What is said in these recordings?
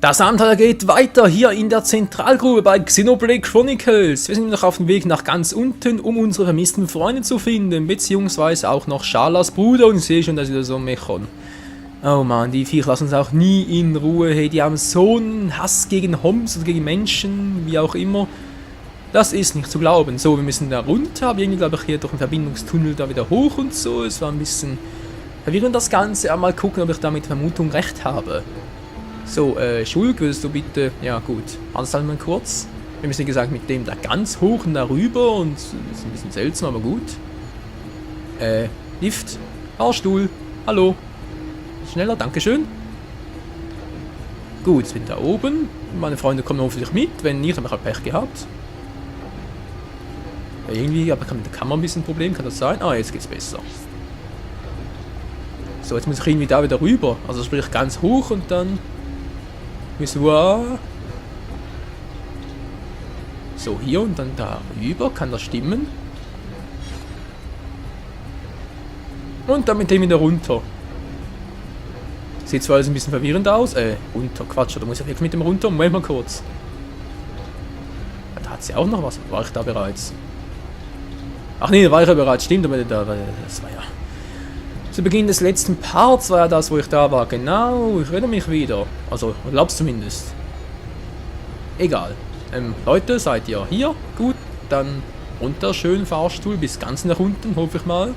Das Abenteuer geht weiter hier in der Zentralgrube bei Xenoblade Chronicles. Wir sind noch auf dem Weg nach ganz unten, um unsere vermissten Freunde zu finden, beziehungsweise auch noch Schalas Bruder. Und ich sehe schon, dass wieder so ein Mechon. Oh man, die Viecher lassen uns auch nie in Ruhe. Hey, die haben so einen Hass gegen Homs oder gegen Menschen, wie auch immer. Das ist nicht zu glauben. So, wir müssen da runter, aber irgendwie glaube ich hier durch einen Verbindungstunnel da wieder hoch und so. Es war ein bisschen verwirrend das Ganze, aber mal gucken, ob ich da mit Vermutung recht habe. So, Schulk, würdest du bitte... Ja, gut. Anstellen mal kurz. Wir müssen, wie gesagt, mit dem da ganz hoch und darüber und... Das ist ein bisschen seltsam, aber gut. Lift. Fahrstuhl. Hallo. Schneller, dankeschön. Gut, jetzt bin ich da oben. Meine Freunde kommen hoffentlich mit. Wenn nicht, habe ich halt Pech gehabt. Ja, irgendwie, aber mit der Kamera ein bisschen ein Problem, kann das sein? Ah, jetzt geht's besser. So, jetzt muss ich irgendwie da wieder rüber. Also sprich ganz hoch und dann... So, hier und dann da rüber, kann das stimmen? Und dann mit dem wieder runter. Sieht zwar alles ein bisschen verwirrend aus. Runter, Quatsch, oder muss ich wirklich mit dem runter? Moment mal kurz. Da hat sie auch noch was. War ich da bereits? Ach nee, da war ich ja bereits, stimmt, aber das war ja... Zu Beginn des letzten Parts war ja das, wo ich da war. Genau, ich erinnere mich wieder. Also, glaub's zumindest. Egal. Leute, seid ihr hier? Gut, dann runter, schön Fahrstuhl bis ganz nach unten, hoffe ich mal.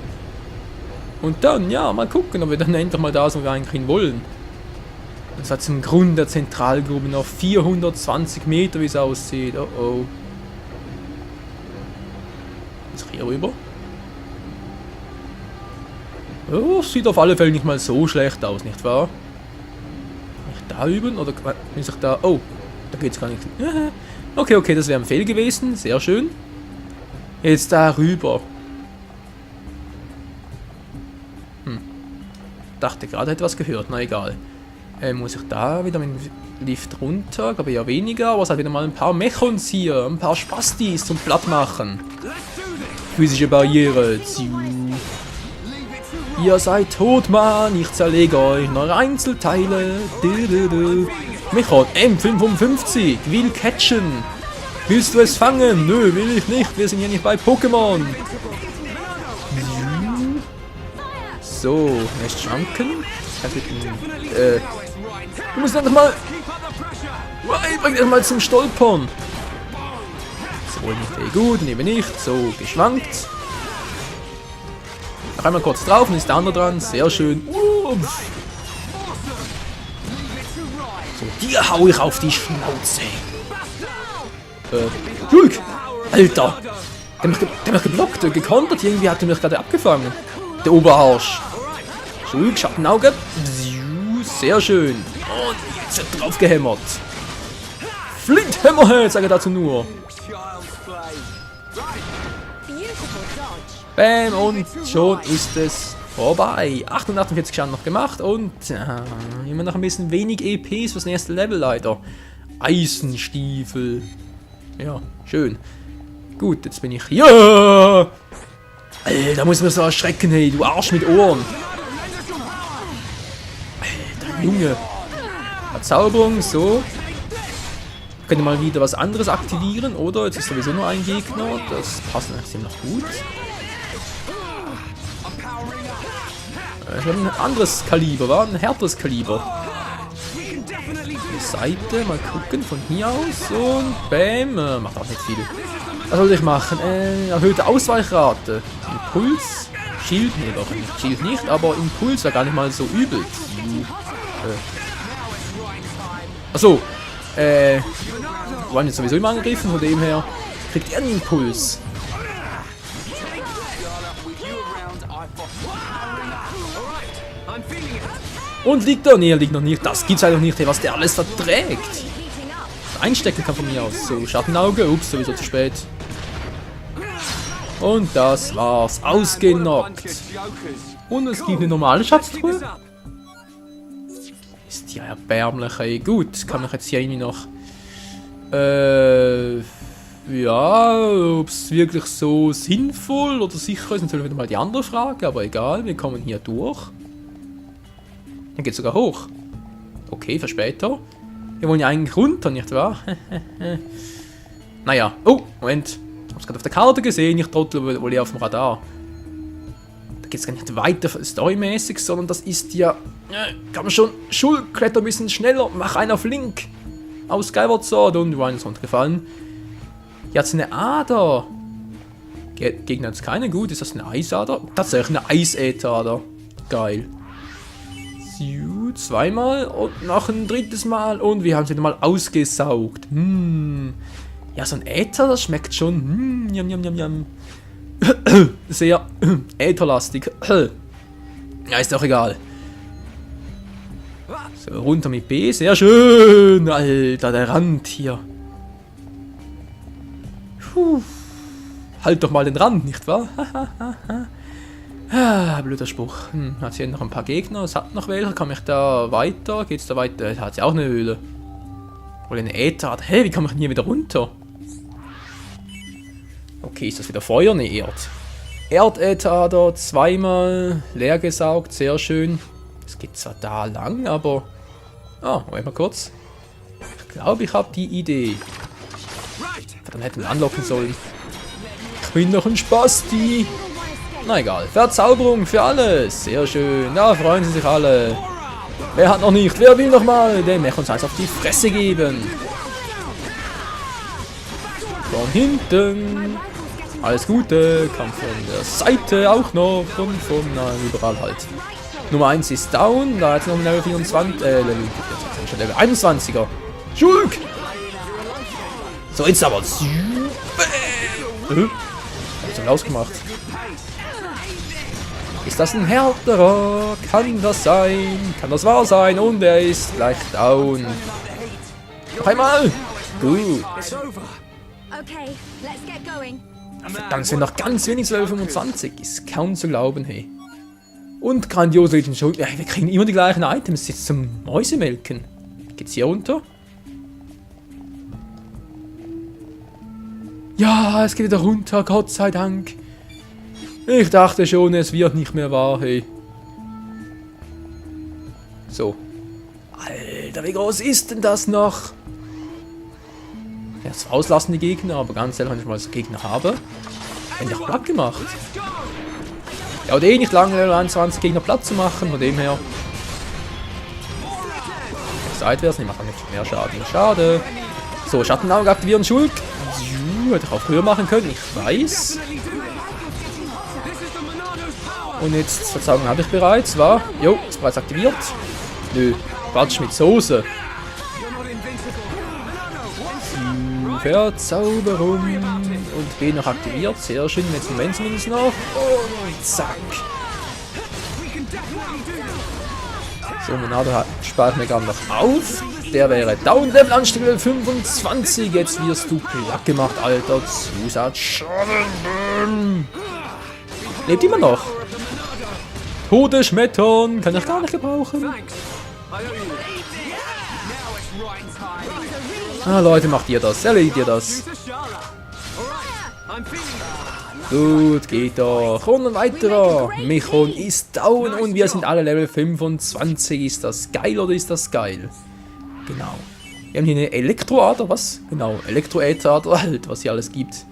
Und dann, ja, mal gucken, ob wir dann endlich mal da sind, wo wir eigentlich hin wollen. Und zwar zum Grund der Zentralgrube noch 420 Meter, wie es aussieht. Oh oh. Ist hier rüber? Oh, sieht auf alle Fälle nicht mal so schlecht aus, nicht wahr? Nicht da üben oder muss ich da... Oh, da geht's gar nicht. Okay, okay, das wäre ein Fehl gewesen. Sehr schön. Jetzt da rüber. Dachte gerade etwas gehört, na egal. Muss ich da wieder mit dem Lift runter? Glaube ja weniger, aber es hat wieder mal ein paar Mechons hier. Ein paar Spastis zum Plattmachen. Physische Barriere. Ihr seid tot, Mann. Ich zerlege euch in eure Einzelteile. Mechon M55. Will catchen. Willst du es fangen? Nö, will ich nicht. Wir sind ja nicht bei Pokémon. So, erst schwanken. Du musst einfach mal... Bring dich mal zum Stolpern. So, nicht gut, nehme nicht. So, geschwankt. Noch einmal kurz drauf und ist der andere dran. Sehr schön. So, dir hau ich auf die Schnauze. Schulk! Alter! Der hat mich geblockt, gekontert. Irgendwie hat er mich gerade abgefangen. Der Oberarsch. Schulk, Schattenauge. Sehr schön. Und jetzt wird drauf gehämmert. Flint Hammerhead, sage ich dazu nur. Bam, und schon ist es vorbei. 48 Schaden noch gemacht und immer noch ein bisschen wenig EPs fürs nächste Level leider. Eisenstiefel. Ja, schön. Gut, jetzt bin ich hier. Alter, muss man so erschrecken, hey, du Arsch mit Ohren. Alter, Junge. Verzauberung, so. Könnte mal wieder was anderes aktivieren, oder? Jetzt ist sowieso nur ein Gegner. Das passt eigentlich noch gut. Ich habe ein anderes Kaliber, war ein härteres Kaliber. Die Seite, mal gucken, von hier aus und bam. Macht auch nicht viel. Was soll ich machen? Erhöhte Ausweichrate. Impuls. Shield, nee, doch nicht. Shield nicht, aber Impuls war gar nicht mal so übel. Achso. Waren jetzt sowieso immer angegriffen, von dem her kriegt er einen Impuls. Und liegt er? Nee, er liegt noch nicht. Das gibt's halt noch nicht, was der alles verträgt. Einstecken kann von mir aus. So, Schattenauge. Ups, sowieso zu spät. Und das war's. Ausgenockt. Und es gibt eine normale Schatztruhe. Ist ja erbärmlich, ey. Gut, kann ich jetzt hier irgendwie noch... Ja, ob es wirklich so sinnvoll oder sicher ist, natürlich wieder mal die andere Frage, aber egal, wir kommen hier durch. Dann geht es sogar hoch. Okay, für später. Wir wollen ja eigentlich runter, nicht wahr? Naja. Oh, Moment. Ich hab's gerade auf der Karte gesehen. Ich trottel wohl auf dem Radar. Da geht's gar nicht weiter storymäßig, sondern das ist ja... kann man schon... Schulkletter ein bisschen schneller. Mach einen auf Link. Aus Skyward Sword und Ryan ist runtergefallen. Hier hat's eine Ader. Gegner hat's keine. Gut, ist das eine Eisader? Tatsächlich eine Eisäterader. Geil. Zweimal und noch ein drittes Mal und wir haben sie nochmal ausgesaugt. Ja, so ein Äther, das schmeckt schon. Yum, yum, yum, yum. Sehr ätherlastig. Ja, ist doch egal. So, runter mit B, sehr schön. Alter, der Rand hier. Puh. Halt doch mal den Rand, nicht wahr? Blöder Spruch. Hat sie noch ein paar Gegner? Es hat noch welche. Kann ich da weiter? Geht's da weiter? Hat sie auch eine Höhle? Oder eine Äther? Hey, wie kann ich denn hier wieder runter? Okay, ist das wieder Feuer? Ne, Erdäther, zweimal leer gesaugt. Sehr schön. Es geht zwar da lang, aber... Ah, Moment mal kurz. Ich glaube, ich habe die Idee. Verdammt, hätten wir anlocken sollen. Ich bin noch ein Spasti. Na egal. Verzauberung für alles. Sehr schön. Da freuen sie sich alle. Wer hat noch nicht? Wer will noch mal? Dem möchte uns eins auf die Fresse geben. Von hinten. Alles Gute. Kam von der Seite auch noch. Und von überall halt. Nummer 1 ist down. Da hat es noch ein Level 24. Schon Level 21er. Schulk! So, jetzt aber. Was hab ich denn ausgemacht? Ist das ein härterer? Kann das sein? Kann das wahr sein? Und er ist gleich down. Noch einmal! Gut. Verdammt, sind noch ganz wenig Level 25. Ist kaum zu glauben, hey. Und grandios Legend Show. Ja, wir kriegen immer die gleichen Items jetzt zum Mäusemelken. Geht's hier runter? Ja, es geht wieder runter, Gott sei Dank. Ich dachte schon, es wird nicht mehr wahr, hey. So. Alter, wie groß ist denn das noch? Ja, zwar auslassen die Gegner, aber ganz ehrlich, wenn ich mal so Gegner habe, wenn ich auch platt gemacht. Ja, oder eh nicht lange Level 21 Gegner platt zu machen, von dem her. Seitwärts, ne, macht auch nicht mehr Schaden. Schade. So, Schattenauge aktivieren, Schulk. Hätte ich auch früher machen können, ich weiß. Und jetzt, Verzauberung habe ich bereits, war? Jo, ist bereits aktiviert. Nö, Quatsch mit Soße. Verzauberung. Und B noch aktiviert, sehr schön, jetzt Moment zumindest noch. Und zack. So, Monado spart mir gerade noch auf. Der wäre down, Level Anstieg Level 25. Jetzt wirst du platt gemacht, Alter. Zusatzschaden. Lebt immer noch. Todesschmettern. Kann ich gar nicht gebrauchen. Ah, Leute, macht ihr das. Erledigt ihr das. Gut, geht doch. Und ein weiterer. Michon ist down und wir sind alle Level 25. Ist das geil oder ist das geil? Genau. Wir haben hier eine Elektroader, was? Genau, Elektroäther, halt, was hier alles gibt.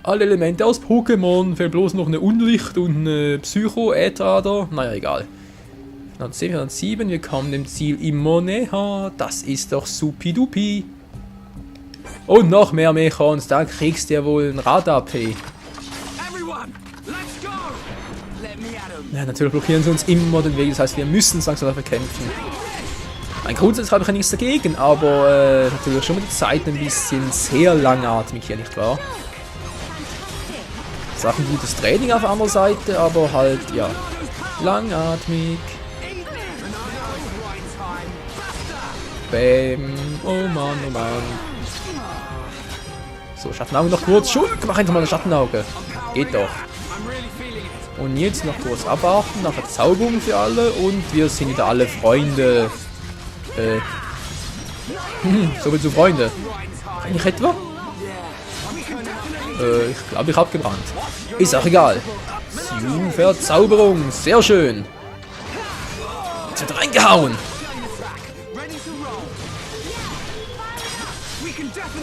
Alle Elemente aus Pokémon, fehlt bloß noch eine Unlicht und eine Psycho-Äther. Naja, egal. 407, wir kommen dem Ziel immer näher. Das ist doch supidupi. Und noch mehr Mechons, da kriegst du ja wohl ein Rad-AP. Ja, natürlich blockieren sie uns immer den Weg, das heißt, wir müssen langsam dafür kämpfen. Ein grundsätzlich habe ich ja nichts dagegen, aber natürlich schon mit der Zeit ein bisschen sehr langatmig hier, nicht wahr? Das ist auch ein gutes Training auf der anderen Seite, aber halt, ja, langatmig. Bäm, oh Mann, oh Mann. So, Schattenauge noch kurz. Schulk, mach einfach mal ein Schattenauge. Geht doch. Und jetzt noch kurz abwarten, nach Verzauberung für alle und wir sind wieder alle Freunde. So viel zu Freunde. Kann ich etwa? Ich glaube, ich habe gebrannt. Ist auch egal. Verzauberung, sehr schön. Jetzt wird reingehauen.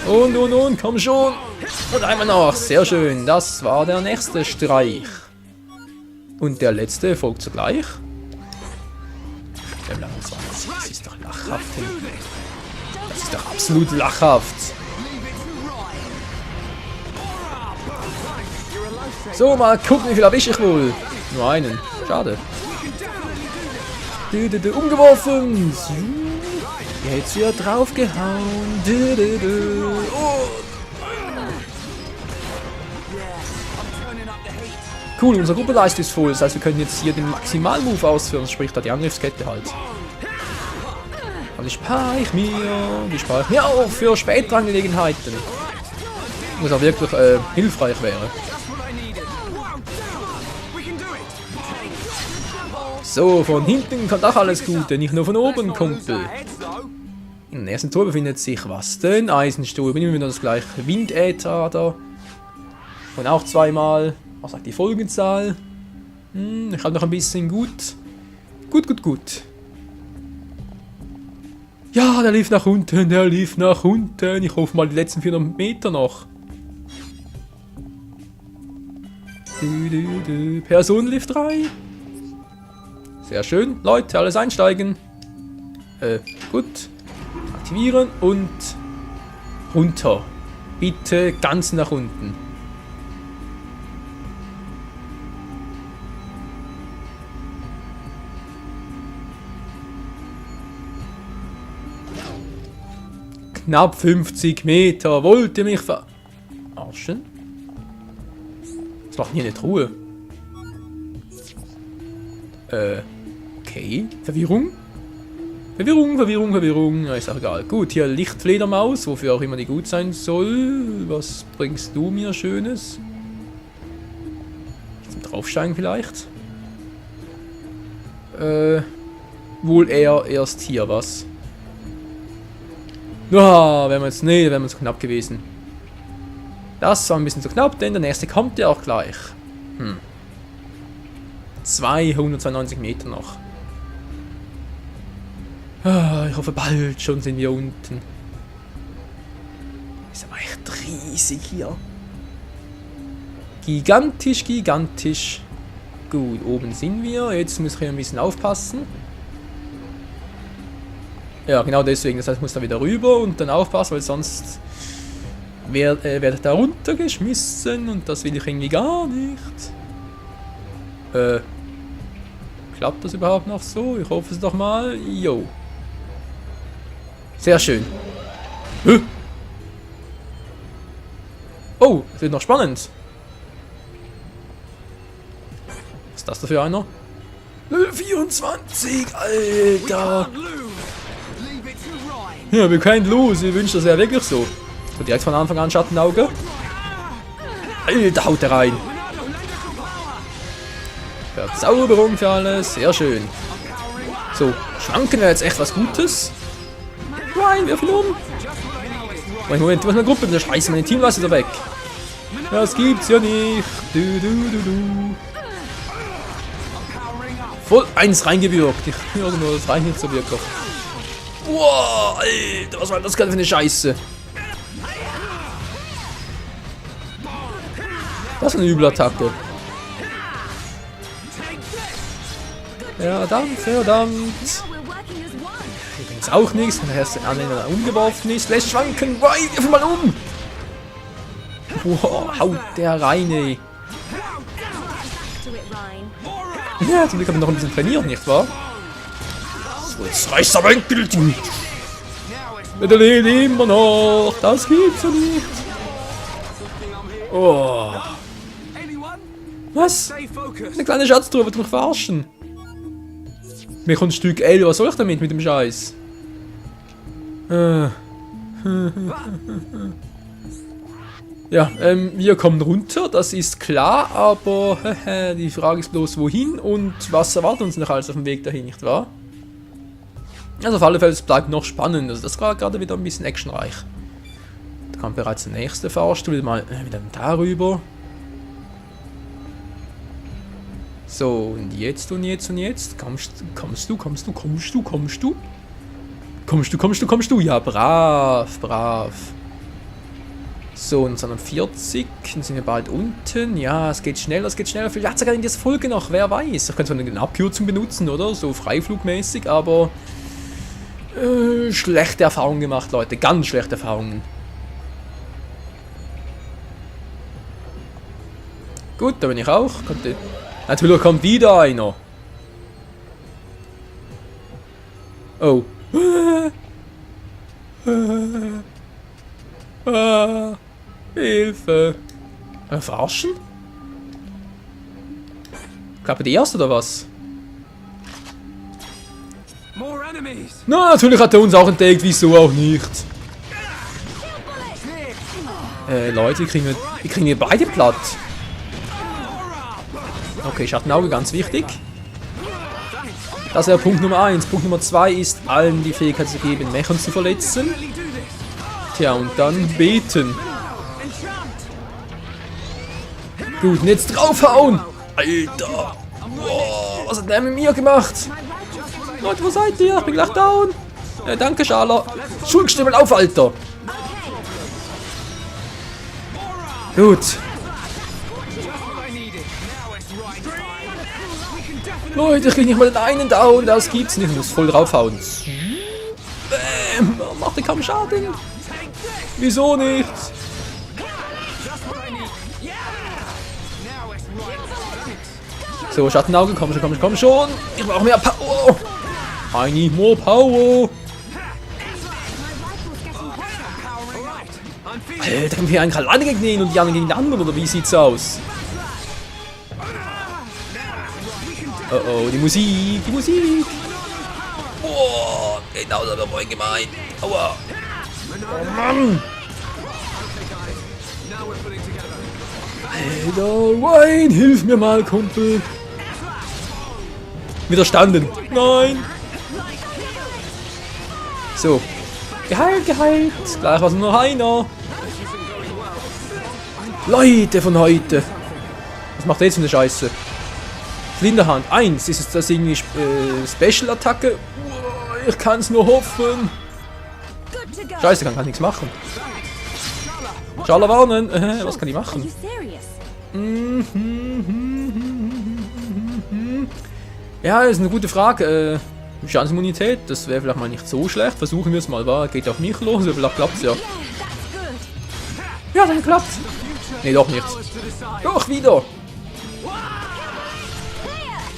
Und, komm schon. Und einmal noch. Sehr schön. Das war der nächste Streich. Und der letzte folgt zugleich. Level 21. Das ist doch lachhaft. Das ist doch absolut lachhaft. So, mal gucken, wie viel erwische ich wohl. Nur einen. Schade. Umgeworfen. Jetzt wieder draufgehauen. Oh. Cool, unsere Gruppenleiste ist voll. Das heißt, wir können jetzt hier den Maximalmove ausführen. Das spricht da die Angriffskette halt. Und die spare ich mir auf für spätere Angelegenheiten. Was auch wirklich hilfreich wäre. So, von hinten kommt auch alles Gute, nicht nur von oben, Kumpel. Im ersten Tor befindet sich was denn? Eisenstuhl, nehmen wir das gleich. Windäther da. Und auch zweimal. Was sagt die Folgenzahl? Ich habe noch ein bisschen gut. Gut. Ja, der lief nach unten, Ich hoffe mal die letzten 400 Meter noch. Personenlift 3. Sehr schön. Leute, alles einsteigen. Gut. Aktivieren und runter. Bitte ganz nach unten. Knapp 50 Meter. Wollt ihr mich verarschen? Das macht hier nicht Ruhe. Okay. Verwirrung? Ja, ist auch egal. Gut, hier Lichtfledermaus, wofür auch immer die gut sein soll. Was bringst du mir Schönes? Zum Draufsteigen vielleicht? Wohl eher erst hier, was? Ah, wären wir jetzt... Nee, wären wir zu knapp gewesen. Das war ein bisschen zu knapp, denn der nächste kommt ja auch gleich. 292 Meter noch. Ah, ich hoffe, bald schon sind wir unten. Ist aber echt riesig hier. Gigantisch. Gut, oben sind wir. Jetzt muss ich ein bisschen aufpassen. Ja, genau deswegen. Das heißt, ich muss da wieder rüber und dann aufpassen, weil sonst werde ich da runtergeschmissen und das will ich irgendwie gar nicht. Klappt das überhaupt noch so? Ich hoffe es doch mal. Jo. Sehr schön. Oh, es wird noch spannend. Was ist das da für einer? 24, Alter. Ja, wir können los. Ich wünsche das ja wirklich so. So direkt von Anfang an Schattenauge. Alter, haut er rein. Verzauberung für alles. Sehr schön. So, schwanken wäre jetzt echt was Gutes. Nein, wirf ihn um. Moment, du hast eine Gruppe. Der Scheiße, meine Teamleiste ist da weg. Das gibt's ja nicht. Voll eins reingewirkt. Ich höre nur, das reicht nicht so wirklich. Wow, Alter, was war das gerade für eine Scheiße? Das ist eine üble Attacke. Verdammt. Übrigens auch nichts, wenn der erste Anhänger umgeworfen ist. Lässt schwanken. Wow, wirf mal um. Wow, haut der rein, ey. Ja, zum Glück haben wir noch ein bisschen trainiert, nicht wahr? So, jetzt reißt aber endgültig. Der lebt immer noch. Das gibt's ja nicht. Oh. Was? Eine kleine Schatztruhe, wird mich verarschen. Mir kommt ein Stück L, was soll ich damit mit dem Scheiß? Ja, wir kommen runter, das ist klar, aber die Frage ist bloß wohin und was erwartet uns noch alles auf dem Weg dahin, nicht wahr? Also auf alle Fälle, es bleibt noch spannend, also das war gerade wieder ein bisschen actionreich. Da kommt bereits der nächste Fahrstuhl, mal wieder darüber. So, und jetzt? Kommst du? Ja, brav. So, 1940, dann sind wir bald unten. Ja, es geht schneller, es geht schneller. Vielleicht sogar in dieser Folge noch, wer weiß. Ich könnte so eine Abkürzung benutzen, oder? So freiflugmäßig, aber schlechte Erfahrungen gemacht, Leute. Ganz schlechte Erfahrungen. Gut, da bin ich auch. Natürlich kommt wieder einer. Oh. Hilfe. Verarschen? Klappe die erste oder was? Na, natürlich hat er uns auch entdeckt, wieso auch nicht. Leute, wir kriegen hier beide platt. Okay, Schattenauge, ganz wichtig. Das wäre Punkt Nummer 1. Punkt Nummer 2 ist, allen die Fähigkeit zu geben, Mechern zu verletzen. Tja, und dann beten. Gut, und jetzt draufhauen! Alter! Wow, was hat der mit mir gemacht? Leute, wo seid ihr? Ich bin gleich down. Danke, Schala. Schulgestimmel auf, Alter! Gut. Leute, ich krieg nicht mal den einen down. Das gibt's nicht. Ich muss voll draufhauen. Bäm! Macht den kaum Schaden. Wieso nicht? So, Schattenauge, komm schon, komm schon, komm schon. Ich brauche mehr Power. I need more power. Alter, können wir eigentlich alleine gegen ihn und die anderen gegen den anderen, oder wie sieht's aus? Oh oh, die Musik, die Musik. Oh, genau, das war vorhin gemeint. Aua. Oh Mann. Alter, Wayne, hilf mir mal, Kumpel. Widerstanden. Nein. So. Geheilt, geheilt. Gleich war es nur einer. Leute von heute. Was macht der jetzt für eine Scheiße? Flinderhand 1. Ist das irgendwie Special-Attacke? Ich kann es nur hoffen. Scheiße, kann nichts machen. Schala warnen. Was kann ich machen? Ja, das ist eine gute Frage. Schadensimmunität, das wäre vielleicht mal nicht so schlecht. Versuchen wir es mal, war. Geht auf mich los, vielleicht klappt es ja. Ja, dann klappt's. Nee, doch nicht. Doch, wieder.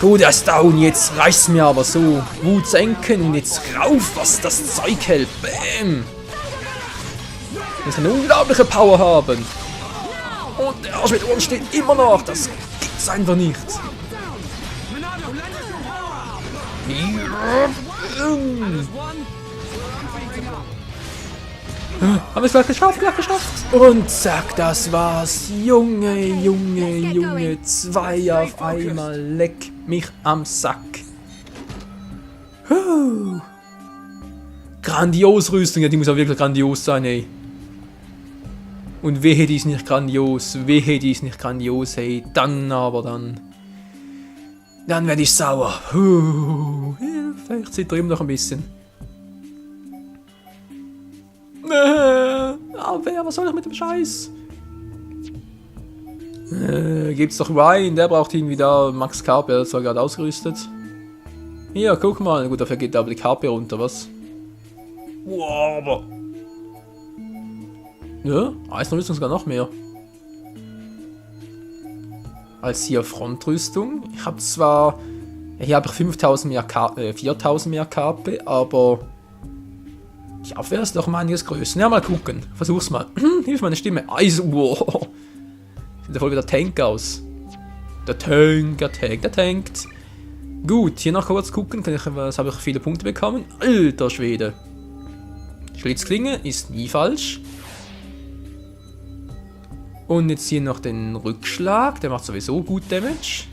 Gut, er ist down, jetzt reicht's mir aber so. Wut senken und jetzt rauf, was das Zeug hält. Bäm. Wir müssen eine unglaubliche Power haben. Und der Arsch mit Ohren steht immer noch. Das gibt's einfach nicht. Haben wir es gleich geschafft, Und zack, das war's. Junge, Junge, Junge. 2 auf einmal. Leck mich am Sack. Grandios Rüstung, ja, die muss auch wirklich grandios sein, ey. Und wehe, die ist nicht grandios. Wehe, die ist nicht grandios, ey. Dann aber dann. Dann werde ich sauer. Hilfe, ich zitter immer noch ein bisschen. Aber was soll ich mit dem Scheiß? Gibt's doch Ryan, der braucht irgendwie da Max KP, der ist zwar gerade ausgerüstet. Hier, guck mal. Gut, dafür geht aber die KP runter, was? Wow, aber... Ja, Eisenrüstung sogar noch mehr. Als hier Frontrüstung. Ich habe zwar... Hier habe ich 5000 mehr 4000 mehr KP, aber... Die Abwehr ist doch mal einiges größer. Ja, mal gucken. Versuch's mal. Hilf meine Stimme. Eisen. Wow. Sieht ja voll wie der Tank aus. Der tankt. Gut, hier noch kurz gucken. Was habe ich viele Punkte bekommen? Alter Schwede. Schlitzklinge ist nie falsch. Und jetzt hier noch den Rückschlag. Der macht sowieso gut Damage.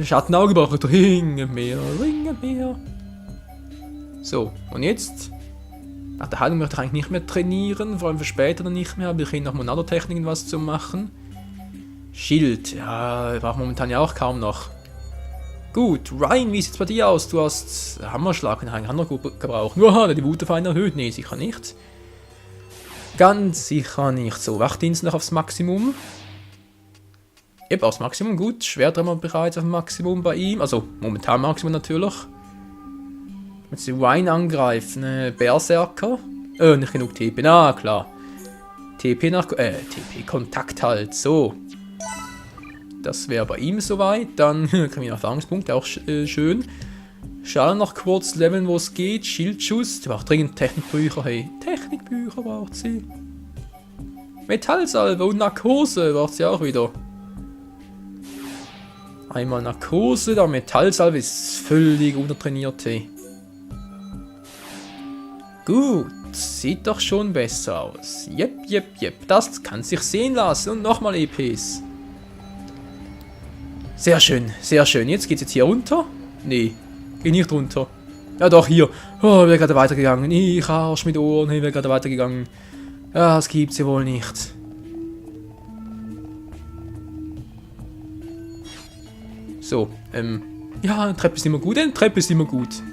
Schattenauge braucht Ringe mehr. So, und jetzt? Nach der Heilung möchte ich eigentlich nicht mehr trainieren, vor allem für später dann nicht mehr, aber ich kann noch Monado-Techniken was zu machen. Schild, ja, braucht momentan ja auch kaum noch. Gut, Ryan, wie sieht's bei dir aus? Du hast Hammerschlag, einen Hammer gebraucht. Nur hat er die Wut auf einen erhöht? Nee, sicher nicht. Ganz sicher nicht. So, Wachdienst noch aufs Maximum. Eben aufs Maximum, gut. Schwert haben wir bereits auf dem Maximum bei ihm. Also, momentan Maximum natürlich. Wenn sie Wine angreifen, Berserker. Nicht genug TP, na klar. TP Kontakt halt, so. Das wäre bei ihm soweit. Dann kriegen wir Erfahrungspunkte, auch schön. Schauen noch kurz leveln, wo es geht. Schildschuss. Die braucht dringend Technikbücher. Hey, Technikbücher braucht sie. Metallsalbe und Narkose braucht sie auch wieder. Einmal Narkose, dann Metallsalbe ist völlig untertrainiert. Hey. Gut, sieht doch schon besser aus. Jep. Das kann sich sehen lassen. Und nochmal EPs. Sehr schön, sehr schön. Jetzt geht's hier runter? Nee. Geh nicht runter. Ja doch, hier. Oh, ich wäre gerade weitergegangen. Ich Arsch mit Ohren, ich wäre gerade weitergegangen. Ja, das gibt's ja wohl nicht. So, ja, eine Treppe ist immer gut, eine Treppe ist immer gut.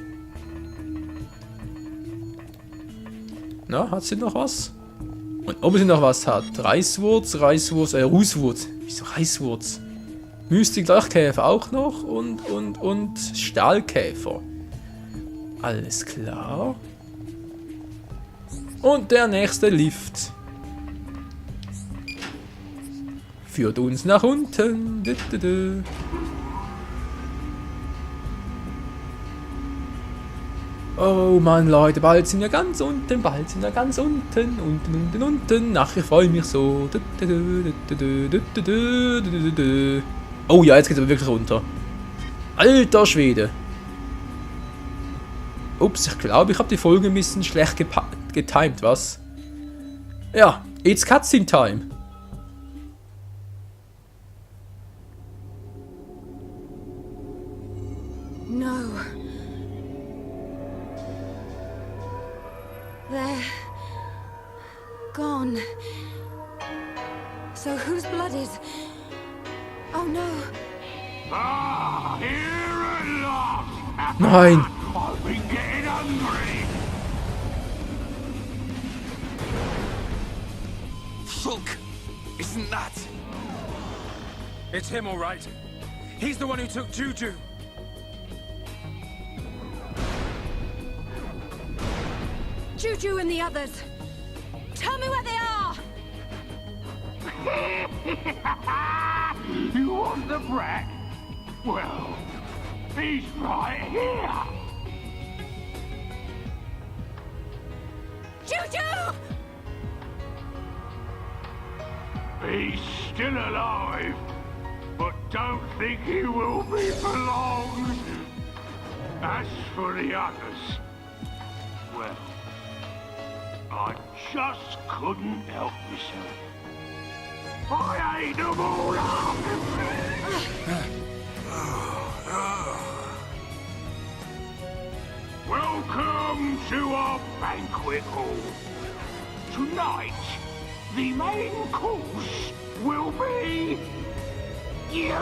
Na, hat sie noch was? Und ob sie noch was hat? Reiswurz, Rußwurz. Wieso Reiswurz? Mystik-Leuchtkäfer auch noch und Stahlkäfer. Alles klar. Und der nächste Lift. Führt uns nach unten. Oh Mann, Leute, bald sind wir ganz unten, unten. Ach, ich freue mich so. Oh ja, jetzt geht es aber wirklich runter. Alter Schwede. Ups, ich glaube, ich habe die Folge ein bisschen schlecht getimed, was? Ja, it's cutscene time. No. They're gone. So whose blood is... Oh no. Ah, here at last! Nein. I've been getting hungry! Fulk! Isn't that? It's him, all right. He's the one who took Juju. Juju and the others. Tell me where they are! You want the brat? Well, he's right here! Juju! He's still alive, but don't think he will be for long. As for the others, well, I just couldn't help myself. I ate them all up! Welcome to our banquet hall. Tonight, the main course will be you.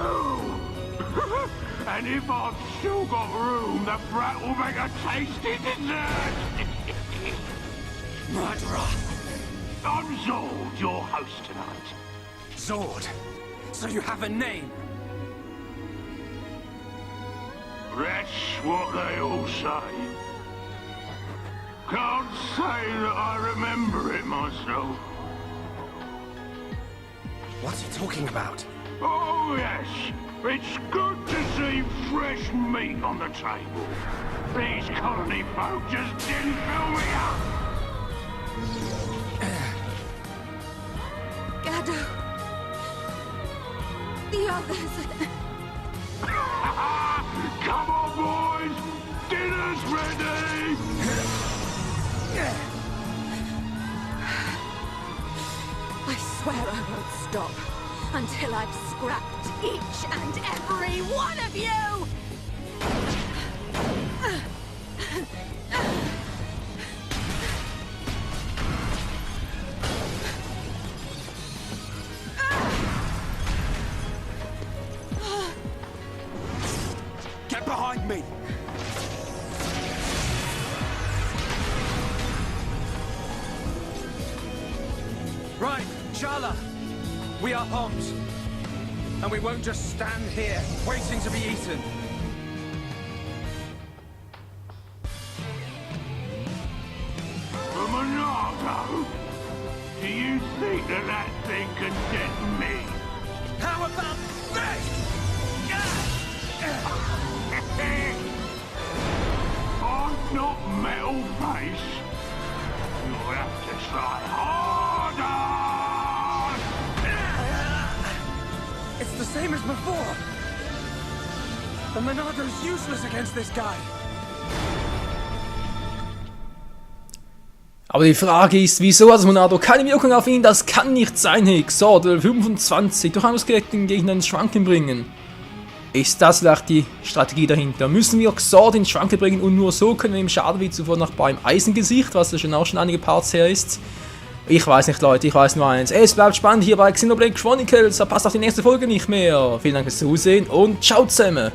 And if I've still got room, the brat will make a tasty dessert. Murderer! I'm Zord, your host tonight. Zord! So you have a name? That's what they all say. Can't say that I remember it myself. What's he talking about? Oh, yes. It's good to see fresh meat on the table. These colony folk just didn't fill me up. Gado. The others. Come on, boys. Dinner's ready. I swear I won't stop until I've scrapped each and every one of you! Get behind me! Shala, we are armed. And we won't just stand here, waiting to be eaten. The Monado? Do you think that thing can deaden me? How about this? I'm not metal face. You'll have to try harder! It's the same as before. The Monado's useless against this guy. Aber die Frage ist, wieso hat das Monado keine Wirkung auf ihn? Das kann nicht sein, Hex. So, Level 25, durch ausgelegt den Gegner ins Schwanken bringen. Ist das vielleicht die Strategie dahinter? Müssen wir Xord ins Schwanken bringen und nur so können wir ihm Schaden wie zuvor noch beim Eisengesicht, was ja schon einige Parts her ist? Ich weiß nicht, Leute, ich weiß nur eins. Es bleibt spannend hier bei Xenoblade Chronicles, verpasst auch die nächste Folge nicht mehr. Vielen Dank fürs Zusehen und ciao zusammen!